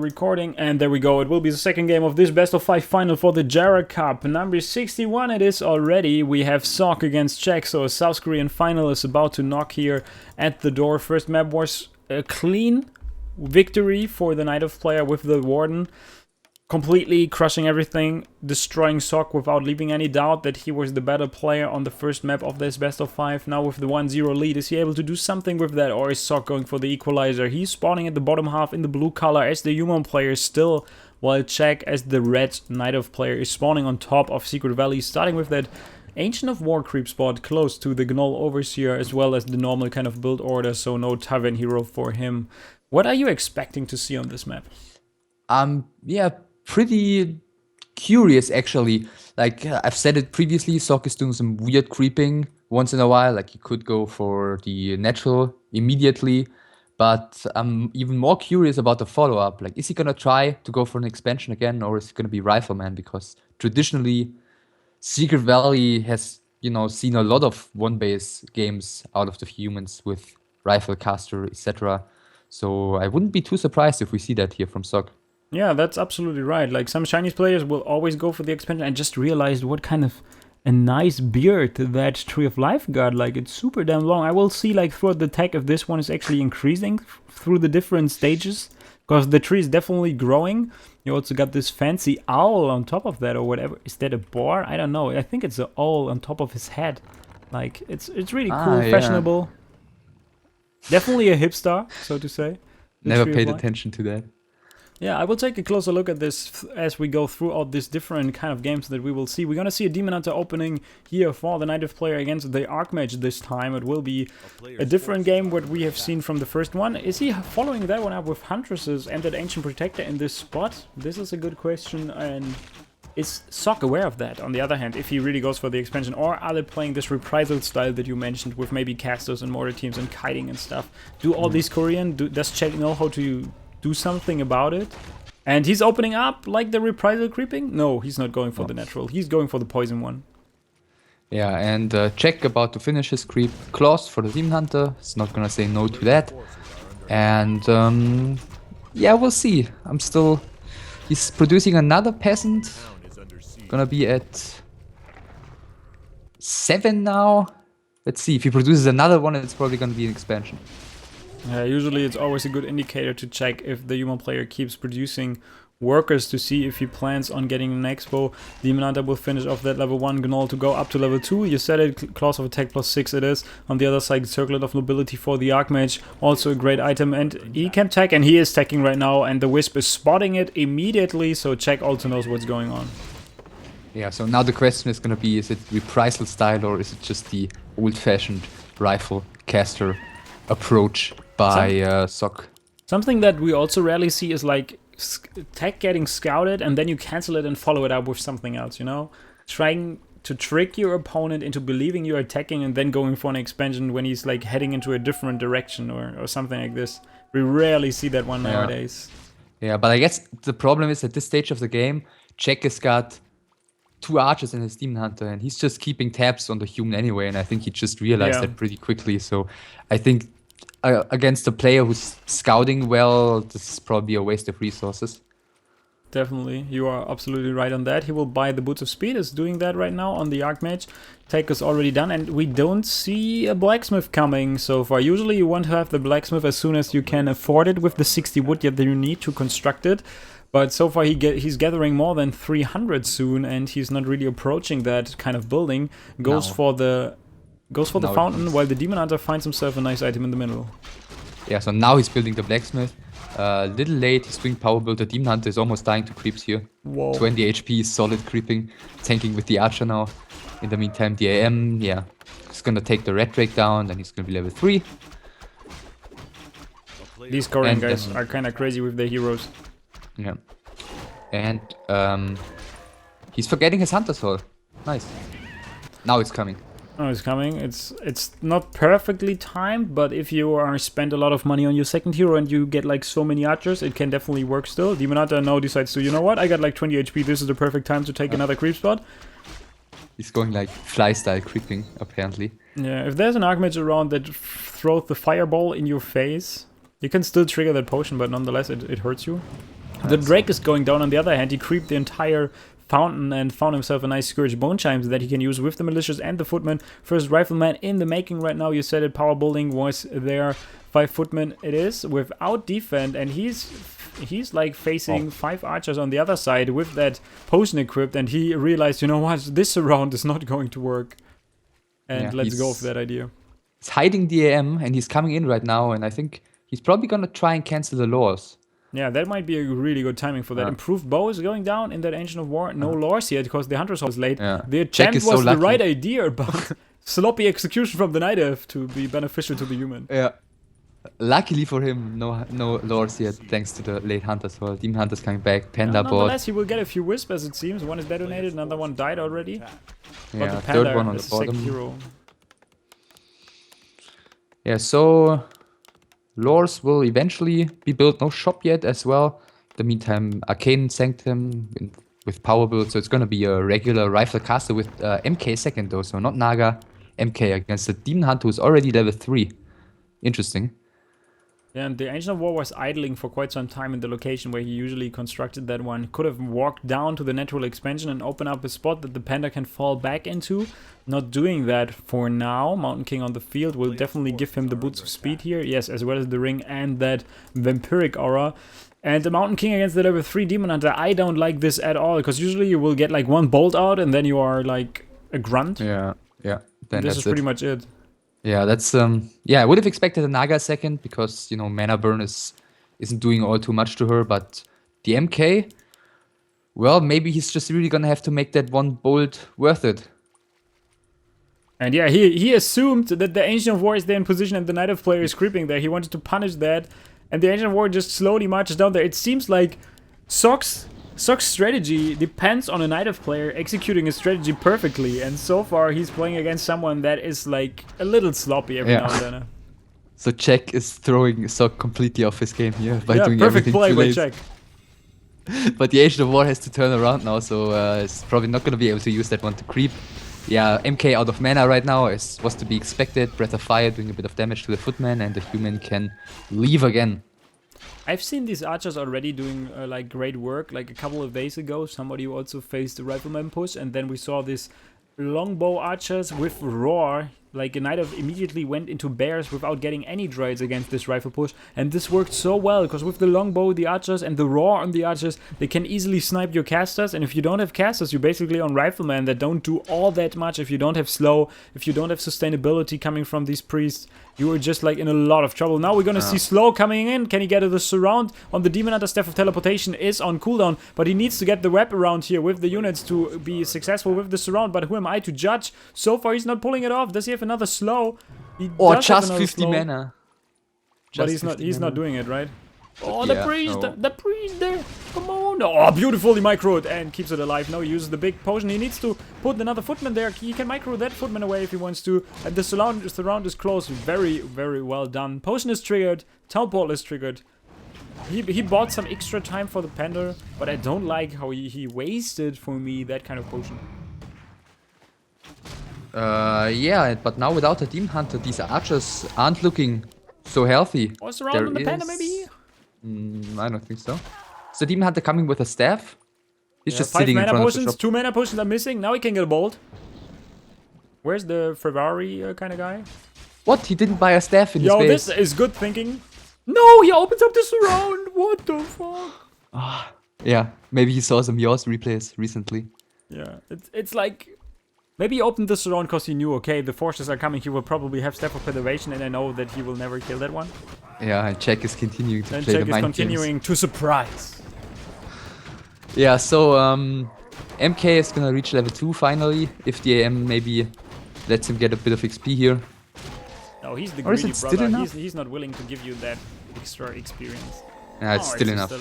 Recording, and there we go. It will be the second game of this best of 5 final for the GERA Cup. Number 61 it is already. We have Sok against Czech, so a South Korean final is about to knock here at the door. First map was a clean victory for the Night of player with the Warden. Completely crushing everything, destroying Sok without leaving any doubt that he was the better player on the first map of this best of 5. Now with the 1-0 lead, is he able to do something with that, or is Sok going for the equalizer? He's spawning at the bottom half in the blue color as the human player still, while Czech as the red Night of player is spawning on top of Secret Valley, starting with that Ancient of War creep spot close to the Gnoll Overseer, as well as the normal kind of build order, so no Tavern hero for him. What are you expecting to see on this map? Yeah, pretty curious actually. Like I've said it previously, Sok is doing some weird creeping once in a while. Like he could go for the natural immediately, but I'm even more curious about the follow-up. Like, is he gonna try to go for an expansion again, or is he gonna be Rifleman? Because traditionally, Secret Valley has, seen a lot of one-base games out of the humans with Rifle Caster, etc. So I wouldn't be too surprised if we see that here from Sok. Yeah, that's absolutely right. Like, some Chinese players will always go for the expansion. I just realized what kind of a nice beard that Tree of Life got. Like, it's super damn long. I will see, like, throughout the tech if this one is actually increasing through the different stages, because the tree is definitely growing. You also got this fancy owl on top of that, or whatever. Is that a boar? I don't know. I think it's an owl on top of his head. Like, it's really cool, fashionable. Definitely a hipster, so to say. Never paid attention to that. Yeah, I will take a closer look at this as we go throughout these different kind of games that we will see. We're gonna see a Demon Hunter opening here for the Night of player against the Archmage this time. It will be a different game what we have seen from the first one. Is he following that one up with Huntresses and that Ancient Protector in this spot? This is a good question, and is Sok aware of that, on the other hand, if he really goes for the expansion? Or are they playing this reprisal style that you mentioned with maybe casters and mortar teams and kiting and stuff? Do all these Korean, does Czech know how to do something about it? And he's opening up like the reprisal creeping? No, he's not going for the natural. He's going for the poison one. Yeah, and Czech about to finish his creep. Claws for the Demon Hunter. He's not gonna say no to that. And yeah, we'll see. He's producing another peasant. Gonna be at 7 now. Let's see, if he produces another one, it's probably gonna be an expansion. Yeah, usually it's always a good indicator to check if the human player keeps producing workers to see if he plans on getting an expo. Demon Hunter will finish off that level 1 Gnoll to go up to level 2. You said it, Claws of Attack +6 it is. On the other side, Circlet of Nobility for the Archmage, also a great item. And he can tech, and he is teching right now, and the Wisp is spotting it immediately, so Czech also knows what's going on. Yeah, so now the question is gonna be, is it reprisal style, or is it just the old-fashioned rifle caster approach by Sok? Something that we also rarely see is like tech getting scouted and then you cancel it and follow it up with something else, Trying to trick your opponent into believing you're attacking and then going for an expansion when he's like heading into a different direction or something like this. We rarely see that one nowadays. Yeah, but I guess the problem is at this stage of the game, Czech has got 2 archers in his Demon Hunter, and he's just keeping tabs on the human anyway, and I think he just realized that pretty quickly. So I think against a player who's scouting well, this is probably a waste of resources. Definitely, you are absolutely right on that. He will buy the Boots of Speed, is doing that right now on the Archmage. Tech is already done, and we don't see a blacksmith coming so far. Usually you want to have the blacksmith as soon as you can afford it with the 60 wood that you need to construct it. But so far he's gathering more than 300 soon, and he's not really approaching that kind of building. Goes for the fountain, while the Demon Hunter finds himself a nice item in the middle. Yeah, so now he's building the blacksmith. Little late, he's doing power build. The Demon Hunter is almost dying to creeps here. Whoa. 20 HP, solid creeping. Tanking with the archer now. In the meantime, the AM, he's gonna take the red drake down, then he's gonna be level 3. These Korean guys are kinda crazy with their heroes. Yeah. And he's forgetting his Hunter's Hall. Nice. Now it's coming. Oh, it's coming. It's not perfectly timed, but if you are spend a lot of money on your second hero and you get like so many archers, it can definitely work still. Demon Hunter now decides to, you know what, I got like 20 HP, this is the perfect time to take another creep spot. He's going like fly style creeping, apparently. Yeah, if there's an Archmage around that throws the fireball in your face, you can still trigger that potion, but nonetheless it hurts you. The Drake is going down on the other hand. He creeped the entire fountain and found himself a nice Scourge Bone Chimes that he can use with the Militias and the Footman. First Rifleman in the making right now. You said it, power building was there. 5 Footmen it is, without defend, and he's like facing 5 archers on the other side with that potion equipped, and he realized, you know what, this round is not going to work. And let's go for that idea. He's hiding the AM, and he's coming in right now, and I think he's probably gonna try and cancel the laws. Yeah, that might be a really good timing for that. Improved bow is going down in that Ancient of War. No lores yet, because the Hunter's Hall is late. The attempt was the right idea, but sloppy execution from the Night Elf to be beneficial to the human. Yeah. Luckily for him, no lores yet, thanks to the late Hunters Hall. Demon Hunter's coming back, Panda board. Nonetheless, he will get a few wisps, as it seems. One is detonated, another one died already. But the Panda third one on the bottom. Hero. Yeah, so lores will eventually be built. No shop yet as well. In the meantime, Arcane Sanctum with power build, so it's gonna be a regular rifle caster with MK second though, so not Naga, MK against the Demon Hunter who's already level 3. Interesting. Yeah, and the Ancient of War was idling for quite some time in the location where he usually constructed that one. Could have walked down to the natural expansion and open up a spot that the Panda can fall back into. Not doing that for now. Mountain King on the field will definitely give him the boots of speed here. Yes, as well as the ring and that vampiric aura. And the Mountain King against the level 3 Demon Hunter, I don't like this at all. Because usually you will get like one bolt out and then you are like a grunt. Yeah. Then this is pretty much it. Yeah, that's I would have expected a Naga second because, you know, mana burn isn't doing all too much to her, but the MK, well, maybe he's just really gonna have to make that one bolt worth it. And yeah, he assumed that the Ancient of War is there in position and the Night Elf player is creeping there. He wanted to punish that, and the Ancient of War just slowly marches down there. It seems like Sock's strategy depends on a Night Elf player executing his strategy perfectly, and so far he's playing against someone that is like a little sloppy every now and then. So Jack is throwing Sock completely off his game here by doing everything perfect play by Jack. But the Ancient of War has to turn around now, so it's probably not going to be able to use that one to creep. Yeah, MK out of mana right now was to be expected. Breath of Fire doing a bit of damage to the Footman, and the human can leave again. I've seen these archers already doing like great work. Like a couple of days ago, somebody also faced the rifleman push, and then we saw this longbow archers with roar. Like a Night Elf immediately went into bears without getting any droids against this rifle push, and this worked so well because with the longbow, the archers, and the roar on the archers, they can easily snipe your casters. And if you don't have casters, you're basically on riflemen that don't do all that much. If you don't have slow, if you don't have sustainability coming from these priests, you are just like in a lot of trouble. Now we're gonna see slow coming in. Can he get the surround on the Demon Hunter? Staff of Teleportation is on cooldown, but he needs to get the wrap around here with the units to be successful with the surround. But who am I to judge? So far he's not pulling it off. Does he have another slow? He just 50 mana. But he's not doing it, right? Oh, the priest, the priest there. Come on. Oh, beautifully microed and keeps it alive. Now he uses the big potion. He needs to put another footman there. He can micro that footman away if he wants to. And the surround is close. Very, very well done. Potion is triggered. Town Portal is triggered. He bought some extra time for the Panda, but I don't like how he wasted, for me, that kind of potion. Yeah, but now without a Demon Hunter, these archers aren't looking so healthy. Or surround on the Panda, maybe? I don't think so. Is the Demon Hunter coming with a staff? He's just sitting in front of the shop. 2 mana potions are missing. Now he can get a bolt. Where's the Ferrari kind of guy? What? He didn't buy a staff in his base. Yo, this is good thinking. No, he opens up the surround. What the fuck? Yeah, maybe he saw some YAWS replays recently. Yeah, it's like... Maybe he opened the surround because he knew, okay, the forces are coming, he will probably have Staff of Preservation, and I know that he will never kill that one. Yeah, and Jack is continuing to play the mind games. And Jack is continuing to surprise. Yeah, so MK is gonna reach level 2 finally, if the AM maybe lets him get a bit of XP here. No, he's the greedy brother. He's not willing to give you that extra experience. Yeah, it's still enough.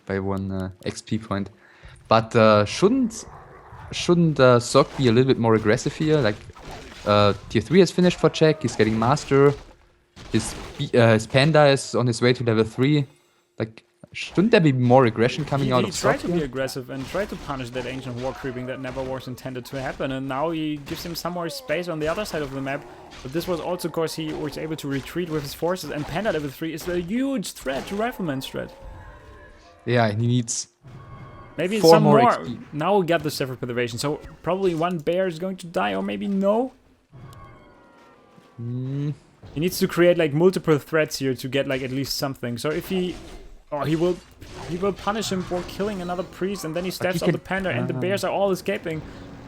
By 1 XP point. But shouldn't Sok be a little bit more aggressive here? Like, tier 3 is finished for Jack, he's getting Master. His Panda is on his way to level 3. Like, shouldn't there be more aggression coming out of Sok? He tried to be aggressive and tried to punish that ancient war creeping that never was intended to happen. And now he gives him some more space on the other side of the map. But this was also because he was able to retreat with his forces. And Panda level 3 is a huge threat to Rifleman's threat. Yeah, he needs Maybe 4 some more more. XP. Now we got the Sever Preservation, so probably one bear is going to die, or maybe no. He needs to create like multiple threats here to get like at least something. So if he, oh, he will punish him for killing another priest, and then he staffs on the panda, and the bears are all escaping.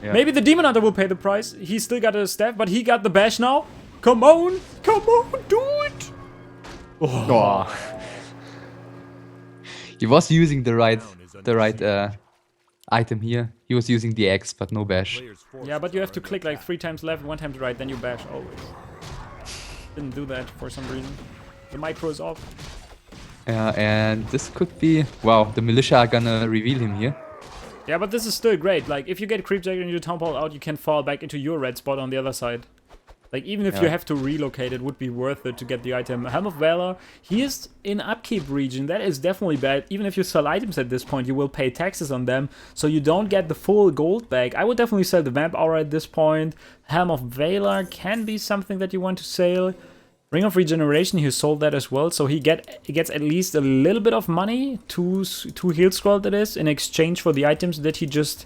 Yeah. Maybe the demon hunter will pay the price. He still got a staff, but he got the bash now. Come on, do it. Oh. He was using the right item here. He was using the X, but no bash. Yeah, but you have to click like 3 times left, 1 time to right, then you bash always. Didn't do that for some reason. The micro is off. Yeah, and this could be... Wow, the militia are gonna reveal him here. Yeah, but this is still great. Like, if you get Creepjacker and your Town Hall out, you can fall back into your red spot on the other side. Like, even if you have to relocate, it would be worth it to get the item. Helm of Valor, he is in upkeep region. That is definitely bad. Even if you sell items at this point, you will pay taxes on them, so you don't get the full gold back. I would definitely sell the Vamp Aura at this point. Helm of Valor can be something that you want to sell. Ring of Regeneration, he sold that as well, so he gets at least a little bit of money, two heal scroll that is, in exchange for the items that he just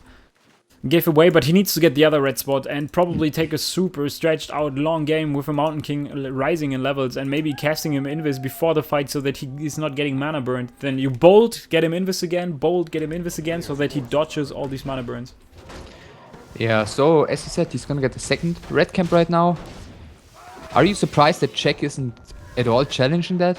gave away, but he needs to get the other red spot and probably take a super stretched out long game with a Mountain King rising in levels and maybe casting him Invis before the fight so that he is not getting mana burned. Then you bolt, get him Invis again, bolt, get him Invis again so that he dodges all these mana burns. Yeah, so as you said, he's gonna get the second red camp right now. Are you surprised that Czech isn't at all challenging that?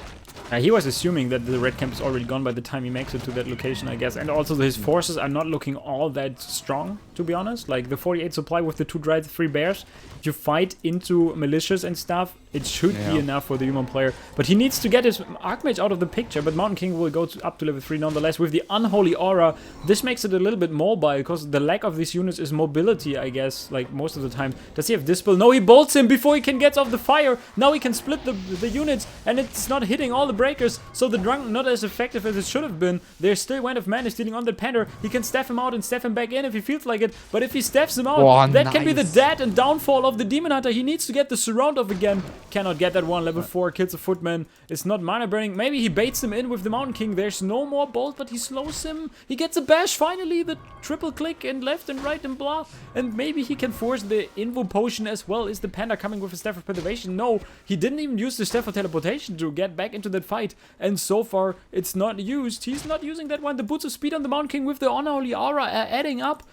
He was assuming that the red camp is already gone by the time he makes it to that location, I guess. And also his forces are not looking all that strong, to be honest. Like the 48 supply with the 2 dried 3 bears. If you fight into militias and stuff, it should be enough for the human player. But he needs to get his Archmage out of the picture. But Mountain King will go up to level 3 nonetheless. With the Unholy Aura, this makes it a little bit mobile, because the lack of these units is mobility, I guess, like most of the time. Does he have Dispel? No, he bolts him before he can get off the fire. Now he can split the units, and it's not hitting all the breakers. So the Drunk not as effective as it should have been. There's still Wind of Man is dealing on the Panther. He can staff him out and staff him back in if he feels like it. But if he staffs him out, that can be the death and downfall of the Demon Hunter. He needs to get the surround off again. Cannot get that one. Level 4 kills a footman. It's not mana burning. Maybe he baits him in with the Mountain King. There's no more bolt, but he slows him. He gets a bash finally. The triple click and left and right and blah. And maybe he can force the Invo Potion as well. Is the Panda coming with a Staff of Preservation? No, he didn't even use the Staff of Teleportation to get back into that fight. And so far, it's not used. He's not using that one. The Boots of Speed on the Mountain King with the Unholy Aura are adding up.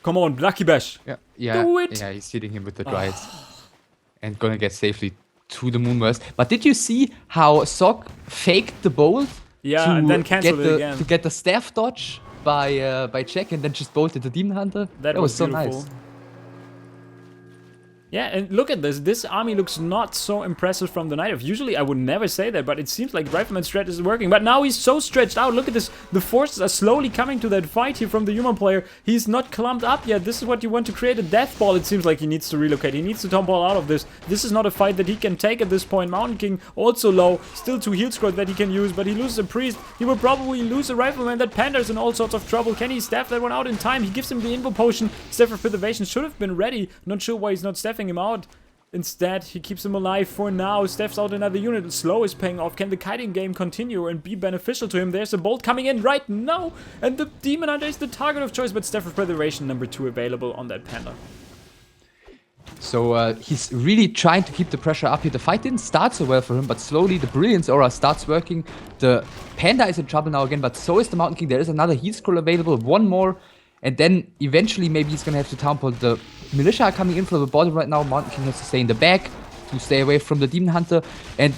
Come on, Lucky Bash. Yeah, do it. Yeah, he's hitting him with the drives. And gonna get safely to the Moonverse. But did you see how Sok faked the bolt? Yeah, and then canceled it again. To get the staff dodge by Czech and then just bolted the Demon Hunter? That was so nice. Yeah, and look at this. This army looks not so impressive from the Night Elf. Usually I would never say that, but it seems like Rifleman's strat is working. But now he's so stretched out. Look at this. The forces are slowly coming to that fight here from the human player. He's not clumped up yet. This is what you want to create a death ball. It seems like he needs to relocate. He needs to Tom Ball out of this. This is not a fight that he can take at this point. Mountain King also low. Still 2 heal scrolls that he can use, but he loses a priest. He will probably lose a Rifleman. That Panda's in all sorts of trouble. Can he staff that one out in time? He gives him the Invo Potion. Staff of Preservation should have been ready. Not sure why he's not staffing him out. Instead, he keeps him alive for now, staffs out another unit. Slow is paying off. Can the kiting game continue and be beneficial to him? There's a bolt coming in right now, and the Demon Hunter is the target of choice, but Staff of Preservation number 2 available on that Panda. So he's really trying to keep the pressure up here. The fight didn't start so well for him, but slowly the Brilliance Aura starts working. The Panda is in trouble now again, but so is the Mountain King. There is another heal scroll available, one more. And then eventually maybe he's gonna have to townpole. The militia are coming in from the bottom right now. Mountain King has to stay in the back to stay away from the Demon Hunter. And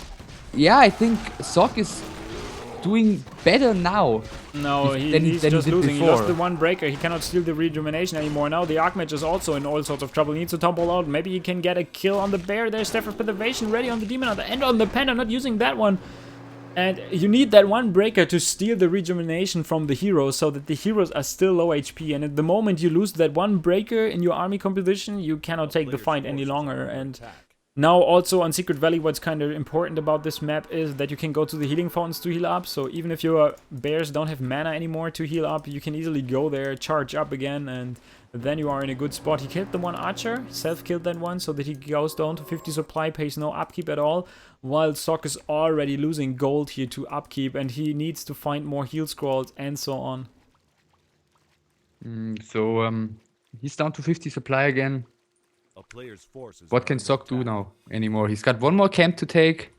yeah, I think Sok is doing better now. No, he's just losing. He lost the one breaker. He cannot steal the rejuvenation anymore. Now the Archmage is also in all sorts of trouble. He needs to topple out. Maybe he can get a kill on the bear. There's Staff of Preservation ready on the Demon Hunter and on the Panda, not using that one. And you need that one breaker to steal the rejuvenation from the heroes so that the heroes are still low HP. And at the moment you lose that one breaker in your army composition, you cannot take the fight any longer. And Now also on Secret Valley, what's kind of important about this map is that you can go to the healing fountains to heal up. So even if your bears don't have mana anymore to heal up, you can easily go there, charge up again, and then you are in a good spot. He killed the one archer, self-killed that one, so that he goes down to 50 supply, pays no upkeep at all, while Sock is already losing gold here to upkeep, and he needs to find more heal scrolls and so on. So he's down to 50 supply again. What can Sock do now anymore? He's got one more camp to take.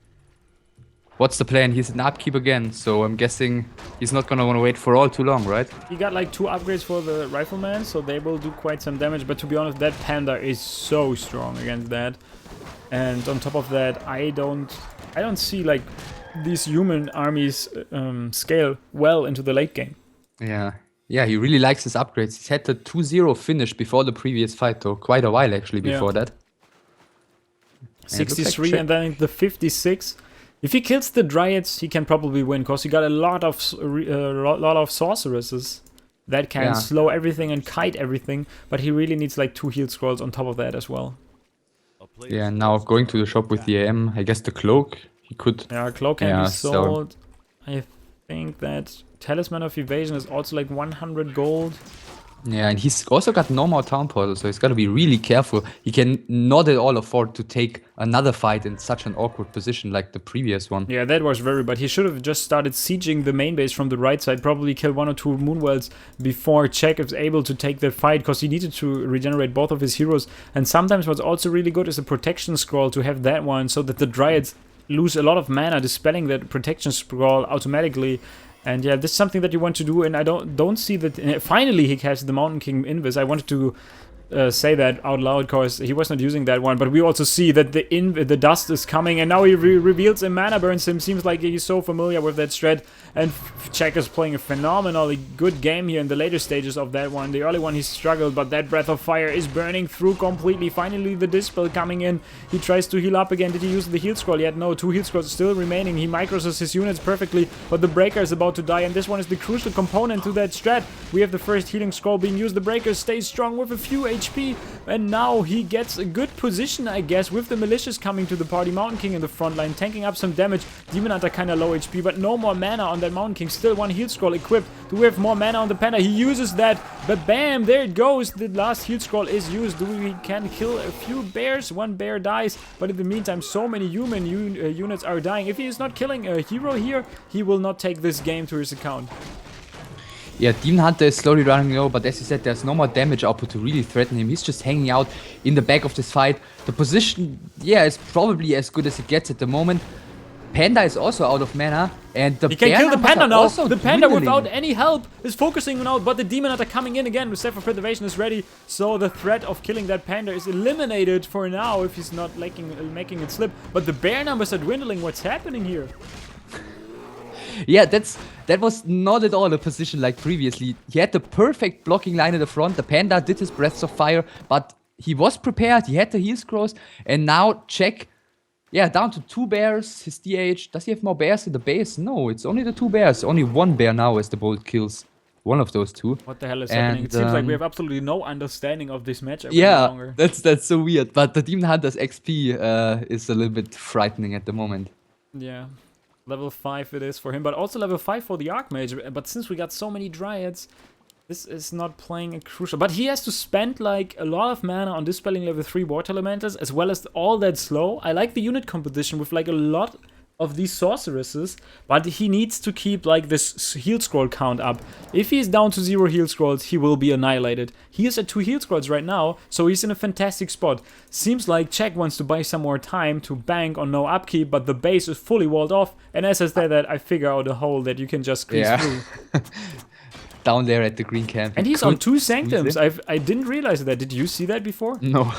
What's the plan? He's an upkeep again, so I'm guessing he's not gonna want to wait for all too long, right? He got like 2 upgrades for the rifleman, so they will do quite some damage, but to be honest, that panda is so strong against that. And on top of that, I don't see like these human armies scale well into the late game. Yeah, he really likes his upgrades. He's had the 2-0 finish before the previous fight, though. Quite a while, actually, before that. 63 and then the 56. If he kills the Dryads, he can probably win, because he got a lot of sorceresses that can slow everything and kite everything, but he really needs like 2 heal scrolls on top of that as well. Yeah, now going to the shop with the AM, I guess the cloak, he could... Yeah, cloak can be sold. So I think that Talisman of Evasion is also like 100 gold. Yeah, and he's also got no more town portal, so he's got to be really careful. He can not at all afford to take another fight in such an awkward position like the previous one. Yeah, that was very bad. He should have just started sieging the main base from the right side, probably kill 1 or 2 Moonwells before Czech is able to take that fight, because he needed to regenerate both of his heroes. And sometimes what's also really good is a protection scroll, to have that one, so that the Dryads lose a lot of mana, dispelling that protection scroll automatically. And yeah, this is something that you want to do, and I don't see that... finally he casts the Mountain King Invis. I wanted to say that out loud, because he was not using that one, but we also see that the dust is coming, and now he reveals a mana burns him. Seems like he's so familiar with that strat, and Czech is playing a phenomenally good game here in the later stages of that one. The early one he struggled, but that Breath of Fire is burning through completely. Finally the Dispel coming in. He tries to heal up again. Did he use the heal scroll yet? No, 2 heal scrolls still remaining. He micros his units perfectly, but the Breaker is about to die, and this one is the crucial component to that strat. We have the first healing scroll being used. The Breaker stays strong with a few HP, and now he gets a good position, I guess, with the Militias coming to the party. Mountain King in the front line, tanking up some damage. Demon Hunter kinda low HP, but no more mana on that Mountain King. Still 1 heal scroll equipped. Do we have more mana on the Panda? He uses that, but bam, there it goes. The last heal scroll is used. We can kill a few bears. 1 bear dies, but in the meantime, so many human units are dying. If he is not killing a hero here, he will not take this game to his account. Yeah, Demon Hunter is slowly running low, but as you said, there's no more damage output to really threaten him. He's just hanging out in the back of this fight. The position, yeah, is probably as good as it gets at the moment. Panda is also out of mana, and the he can kill the Panda now. The Panda dwindling. without any help is focusing on out, but the Demon Hunter coming in again with Staff of Preservation is ready, so the threat of killing that Panda is eliminated for now if he's not making it slip. But the bear numbers are dwindling. What's happening here? Yeah, that was not at all a position like previously. He had the perfect blocking line at the front. The Panda did his Breaths of Fire, but he was prepared. He had the heal scrolls, and now Czech, yeah, down to 2 bears. His DH, does he have more bears in the base? No, it's only the 2 bears. Only 1 bear now as the bolt kills one of those 2. What the hell is happening? It seems like we have absolutely no understanding of this match any longer. That's so weird. But the Demon Hunter's XP is a little bit frightening at the moment. Yeah. Level 5 it is for him, but also level 5 for the Archmage. But since we got so many Dryads, this is not playing a crucial... But he has to spend like a lot of mana on dispelling level 3 Water Elementals, as well as all that slow. I like the unit composition with like a lot of these sorceresses, but he needs to keep like this heal scroll count up. If he's down to 0 heal scrolls, he will be annihilated. He is at 2 heal scrolls right now, so he's in a fantastic spot. Seems like Czech wants to buy some more time to bank on no upkeep, but the base is fully walled off, and as I said that, I figure out a hole that you can just squeeze through. Down there at the green camp. And he's on 2 Sanctums. I didn't realize that. Did you see that before? No.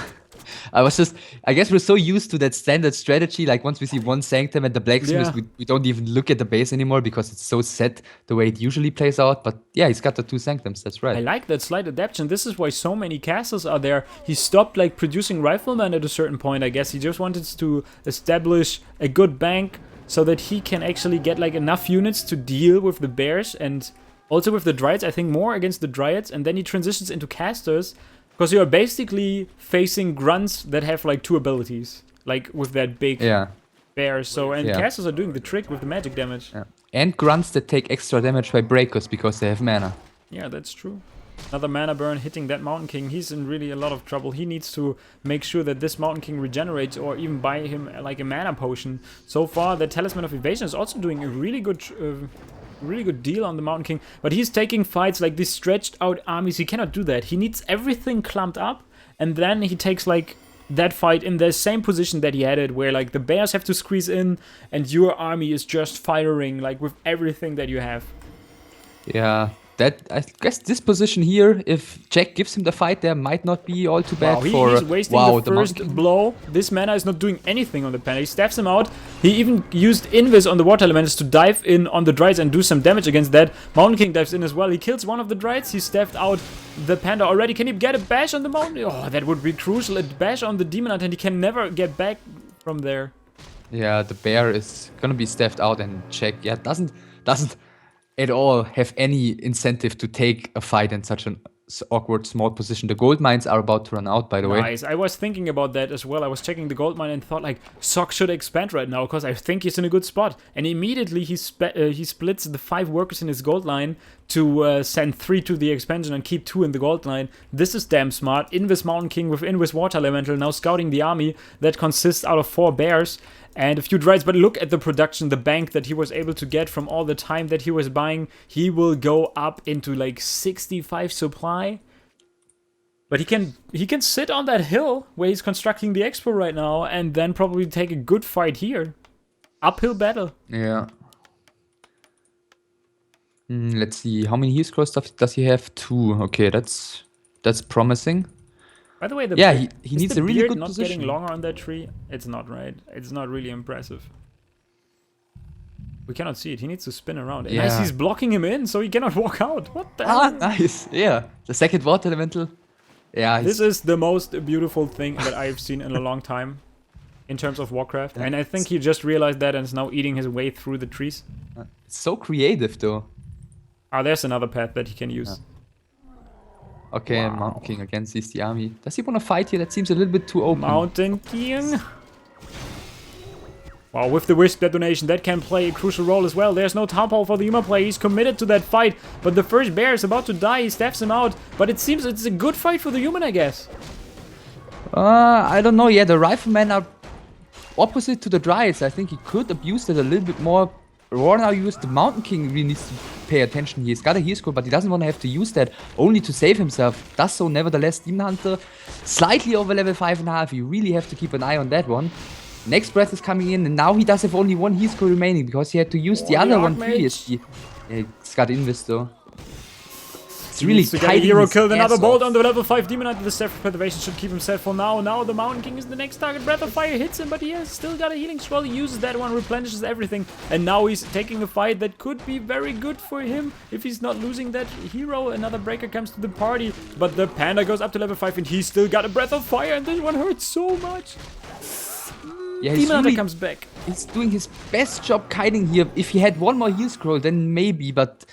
I guess we're so used to that standard strategy, like once we see 1 Sanctum at the Blacksmith, we don't even look at the base anymore because it's so set the way it usually plays out. But yeah, he's got the 2 Sanctums, that's right. I like that slight adaptation. This is why so many castles are there. He stopped like producing Riflemen at a certain point, I guess. He just wanted to establish a good bank so that he can actually get like enough units to deal with the bears and also with the Dryads. I think more against the Dryads, and then he transitions into casters, because you are basically facing grunts that have like 2 abilities. like with that big bear. So, and castles are doing the trick with the magic damage. Yeah. And grunts that take extra damage by breakers because they have mana. Yeah, that's true. Another mana burn hitting that Mountain King. He's in really a lot of trouble. He needs to make sure that this Mountain King regenerates, or even buy him like a mana potion. So far, the Talisman of Evasion is also doing a really good deal on the Mountain King. But he's taking fights like these stretched out armies. He cannot do that. He needs everything clumped up, and then he takes like that fight in the same position that he had it, where like the bears have to squeeze in, and your army is just firing like with everything that you have. Yeah. That, I guess this position here, if Jack gives him the fight there, might not be all too bad for... He's wasting the first blow. This mana is not doing anything on the panda. He staffs him out. He even used Invis on the water elementals to dive in on the Dryades and do some damage against that. Mountain King dives in as well. He kills one of the Dryades. He staffed out the panda already. Can he get a bash on the mountain? Oh, that would be crucial. A bash on the Demonite, and he can never get back from there. Yeah, the bear is gonna be staffed out, and Jack, doesn't at all have any incentive to take a fight in such an awkward small position. The gold mines are about to run out, by the way. Nice. I was thinking about that as well. I was checking the gold mine and thought like, Sok should expand right now because I think he's in a good spot. And immediately he splits the 5 workers in his gold line to send 3 to the expansion and keep 2 in the gold line. This is damn smart. Invis Mountain King with Invis Water Elemental now scouting the army that consists out of 4 bears and a few Dryades. But look at the production, the bank that he was able to get from all the time that he was buying. He will go up into like 65 supply. But he can sit on that hill where he's constructing the expo right now and then probably take a good fight here. Uphill battle. Yeah. Let's see, how many heal scrolls does he have? 2. Okay, that's promising. By the way, he needs a really good not position. Getting longer on that tree? It's not, right? It's not really impressive. We cannot see it. He needs to spin around. And nice, he's blocking him in, so he cannot walk out. What the hell? Nice. Yeah. The second water elemental. Yeah. This is the most beautiful thing that I've seen in a long time in terms of Warcraft. And I think he just realized that and is now eating his way through the trees. It's so creative, though. Oh, there's another path that he can use. Okay, wow. Mountain King again sees the army. Does he want to fight here? That seems a little bit too open. Mountain King. Wow, with the Wisp detonation, that can play a crucial role as well. There's no Town Hall for the Yuma play. He's committed to that fight. But the first bear is about to die. He staffs him out. But it seems it's a good fight for the human, I guess. I don't know. Yeah, the Riflemen are opposite to the Dryads. I think he could abuse that a little bit more. Raw now used the Mountain King really needs to pay attention. He's got a heal scroll, but he doesn't want to have to use that only to save himself. Does so nevertheless. Demon Hunter slightly over level 5.5. You really have to keep an eye on that one. Next breath is coming in, and now he does have only 1 heal scroll remaining because he had to use the other one previously. Yeah, it's got Invis though. It's really to get a hero killed. Another bolt on the level 5 Demon Knight. The Staff of Preservation should keep him set for now. Now the Mountain King is the next target. Breath of Fire hits him, but he has still got a healing scroll. He uses that one, replenishes everything. And now he's taking a fight that could be very good for him if he's not losing that hero. Another breaker comes to the party, but the Panda goes up to level 5 and he's still got a Breath of Fire, and this one hurts so much. Yeah, Demon Hunter comes back. He's doing his best job kiting here. If he had 1 more heal scroll, then maybe, but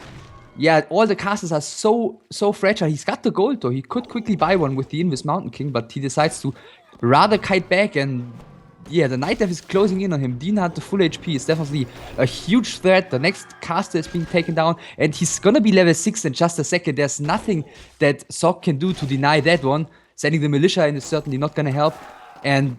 yeah, all the castles are so fragile. He's got the gold though. He could quickly buy one with the Invis Mountain King, but he decides to rather kite back, and yeah, the Night Elf is closing in on him. Demon Hunter full HP is definitely a huge threat. The next caster is being taken down, and he's gonna be level 6 in just a second. There's nothing that Sok can do to deny that one. Sending the militia in is certainly not gonna help. And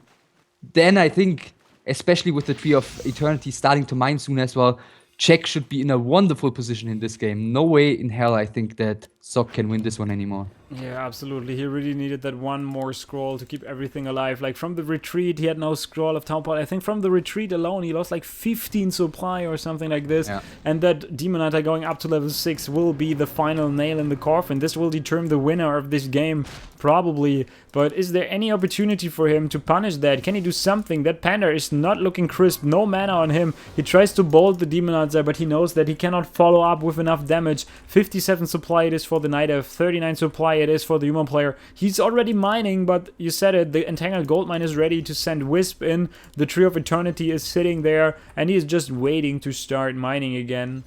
then I think, especially with the Tree of Eternity starting to mine soon as well, Czech should be in a wonderful position in this game. No way in hell I think that Sok can win this one anymore. Yeah, absolutely. He really needed that 1 more scroll to keep everything alive. Like from the retreat, he had no scroll of Town Hall. I think from the retreat alone, he lost like 15 supply or something like this. Yeah. And that Demon Hunter going up to level 6 will be the final nail in the coffin. This will determine the winner of this game, probably. But is there any opportunity for him to punish that? Can he do something? That Panda is not looking crisp. No mana on him. He tries to bolt the Demon Hunter, but he knows that he cannot follow up with enough damage. 57 supply it is for the Night Elf. 39 supply it is for the human player. He's already mining, but you said it, the Entangled Gold Mine is ready to send Wisp in. The Tree of Eternity is sitting there, and he is just waiting to start mining again.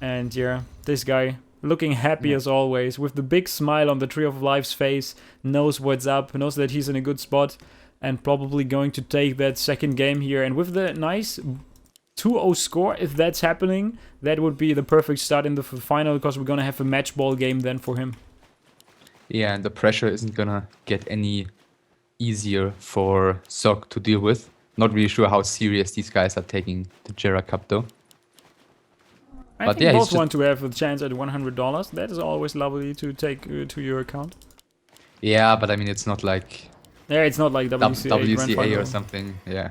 And yeah, this guy looking happy as always, with the big smile on the Tree of Life's face, knows what's up, knows that he's in a good spot. and probably going to take that second game here. And with the nice 2-0 score, if that's happening, that would be the perfect start in the final, because we're gonna have a match ball game then for him. Yeah, and the pressure isn't gonna get any easier for Sok to deal with. Not really sure how serious these guys are taking the GERA Cup though. I But think yeah, he's both just- want to have a chance at $100. That is always lovely to take to your account. Yeah, but I mean, it's not like Yeah, it's not like WCA, WCA Grandfinal. or something. Yeah.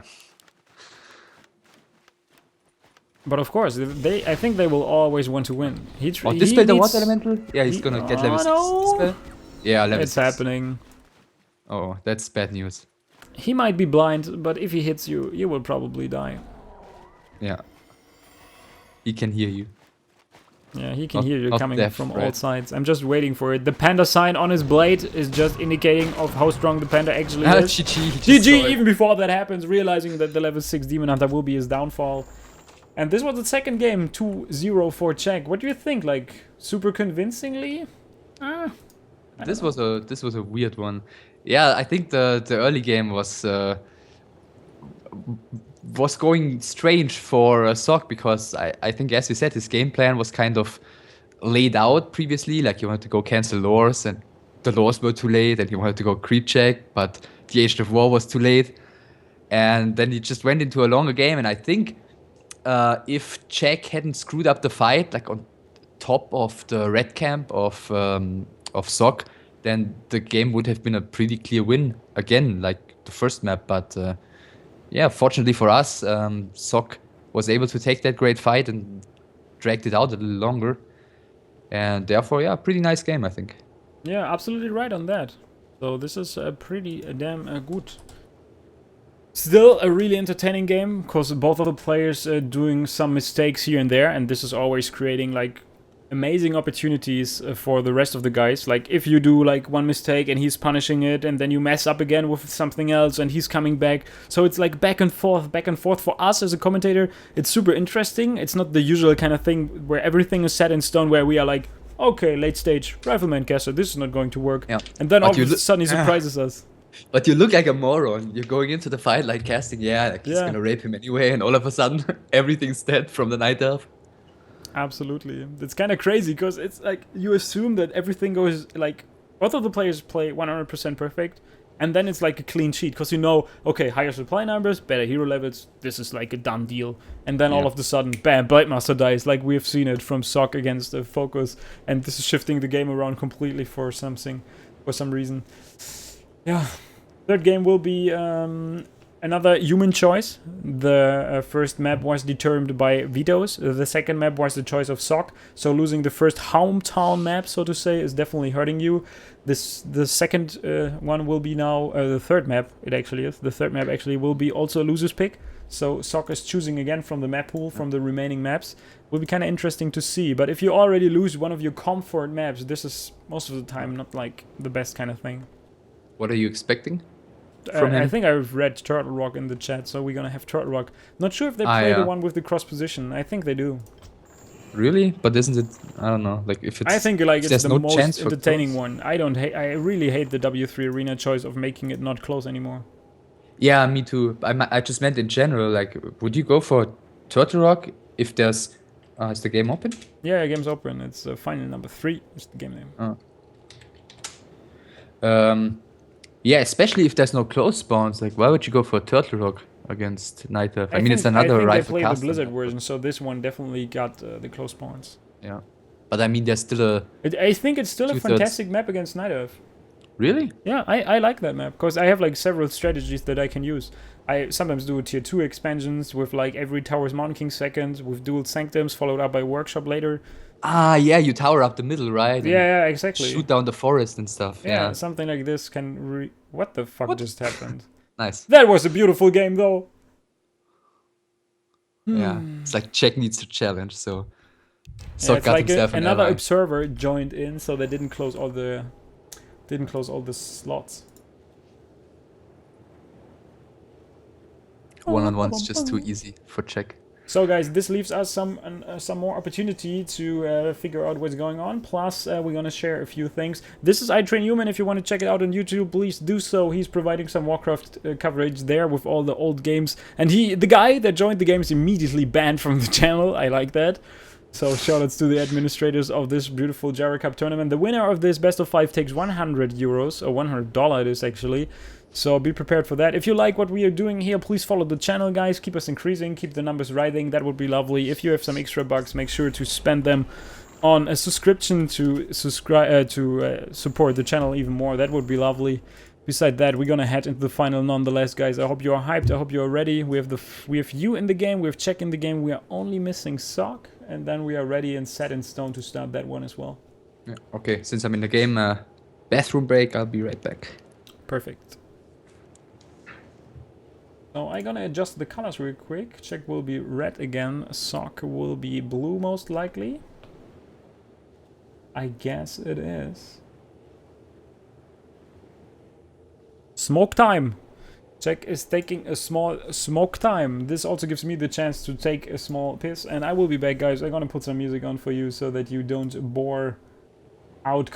But of course, I think they will always want to win. Oh, Dispel the water elemental? Yeah, he's gonna get level 6 no. Dispel. Yeah, level It's 6. happening. Oh, that's bad news. He might be blind, but if he hits you, you will probably die. Yeah. He can hear you. Yeah, he can Not- hear you not coming deaf, from all right? sides. I'm just waiting for it. The panda sign on his blade is just indicating of how strong the panda actually is. GG, even before that happens, realizing that the level 6 Demon Hunter will be his downfall. And this was the second game, 2-0 for Czech. What do you think? Like, super convincingly? This was a weird one. Yeah, I think the early game was going strange for Sok, because I think, as you said, his game plan was kind of laid out previously. Like, you wanted to go cancel lores, and the lores were too late, and you wanted to go creep check, but the Agent of War was too late. And then he just went into a longer game, and I think if Czech hadn't screwed up the fight, like on top of the red camp of Sok, then the game would have been a pretty clear win again, like the first map. But yeah, fortunately for us, Sok was able to take that great fight and dragged it out a little longer. And therefore, yeah, pretty nice game, I think. Yeah, absolutely right on that. So this is pretty damn good. Still a really entertaining game, because both of the players are doing some mistakes here and there, and this is always creating like amazing opportunities for the rest of the guys. Like, if you do like one mistake and he's punishing it, and then you mess up again with something else and he's coming back. So it's like back and forth for us as a commentator. It's super interesting. It's not the usual kind of thing where everything is set in stone, where we are like, okay, late stage Rifleman caster, this is not going to work. Yeah. And then all But of a sudden he surprises us. But you look like a moron. You're going into the fight like casting, like he's Yeah. gonna rape him anyway, and all of a sudden everything's dead from the night elf. Absolutely. It's kind of crazy, because it's like you assume that everything goes like both of the players play 100% perfect, and then it's like a clean sheet, because you know, okay, higher supply numbers, better hero levels, this is like a done deal. And then all of a sudden, bam, Blightmaster dies, like we've seen it from Sok against Focus, and this is shifting the game around completely for some reason. Yeah. Third game will be another human choice. The first map was determined by vetoes. The second map was the choice of Sok. So losing the first hometown map, so to say, is definitely hurting you. The second one will be now the third map. It actually is. The third map actually will be also a loser's pick. So Sok is choosing again from the map pool, from the remaining maps. Will be kind of interesting to see. But if you already lose one of your comfort maps, this is most of the time not like the best kind of thing. What are you expecting from him? I think I've read Turtle Rock in the chat, so we're gonna have Turtle Rock. Not sure if they play the one with the cross position. I think they do. Really? But isn't it? I don't know. Like, if it's. I think like it's the no most chance for entertaining close? one. I really hate the W3 Arena choice of making it not close anymore. Yeah, me too. I just meant in general. Like, would you go for Turtle Rock if there's? Is the game open? Yeah, game's open. It's final number 3. Is the game name. Yeah, especially if there's no close spawns. Like, why would you go for Turtle Rock against Night Elf? I mean, it's another I rifle think they played the caster. Blizzard version, so this one definitely got the close spawns. Yeah, but I mean, there's still a. I think it's still a Two-thirds. fantastic map against Night Elf. Really? Yeah, I like that map, because I have like several strategies that I can use. I sometimes do tier 2 expansions with like every Tower's Mountain King second, with dual sanctums followed up by Workshop later. Ah, yeah, you tower up the middle, right? And Yeah, exactly. shoot down the forest and stuff. Yeah, Yeah. something like this can What the fuck just happened? Nice. That was a beautiful game, though. Yeah. It's like Czech needs to challenge, so. Yeah, Sok it's got like himself an another ally. observer joined in, so they didn't close all the slots. 1-on-1's just too easy for Czech. So guys, this leaves us some more opportunity to figure out what's going on. Plus, we're gonna share a few things. This is ITrainHum, and if you want to check it out on YouTube, please do so. He's providing some Warcraft coverage there with all the old games. And the guy that joined the game is immediately banned from the channel. I like that. So shoutouts to the administrators of this beautiful GERA Cup tournament. The winner of this best of 5 takes 100 euros, or $100 it is actually. So be prepared for that. If you like what we are doing here, please follow the channel, guys. Keep us increasing, keep the numbers rising. That would be lovely. If you have some extra bucks, make sure to spend them on a subscription to support the channel even more. That would be lovely. Beside that, we're gonna head into the final nonetheless, guys. I hope you are hyped. I hope you are ready. We have you in the game. We have Czech in the game. We are only missing Sock, and then we are ready and set in stone to start that one as well. Yeah, okay, since I'm in the game, bathroom break. I'll be right back. Perfect. So I'm gonna adjust the colors real quick. Czech will be red again. Sock will be blue most likely. I guess it is. Smoke time! Czech is taking a small smoke time. This also gives me the chance to take a small piss. And I will be back, guys. I'm gonna put some music on for you so that you don't bore out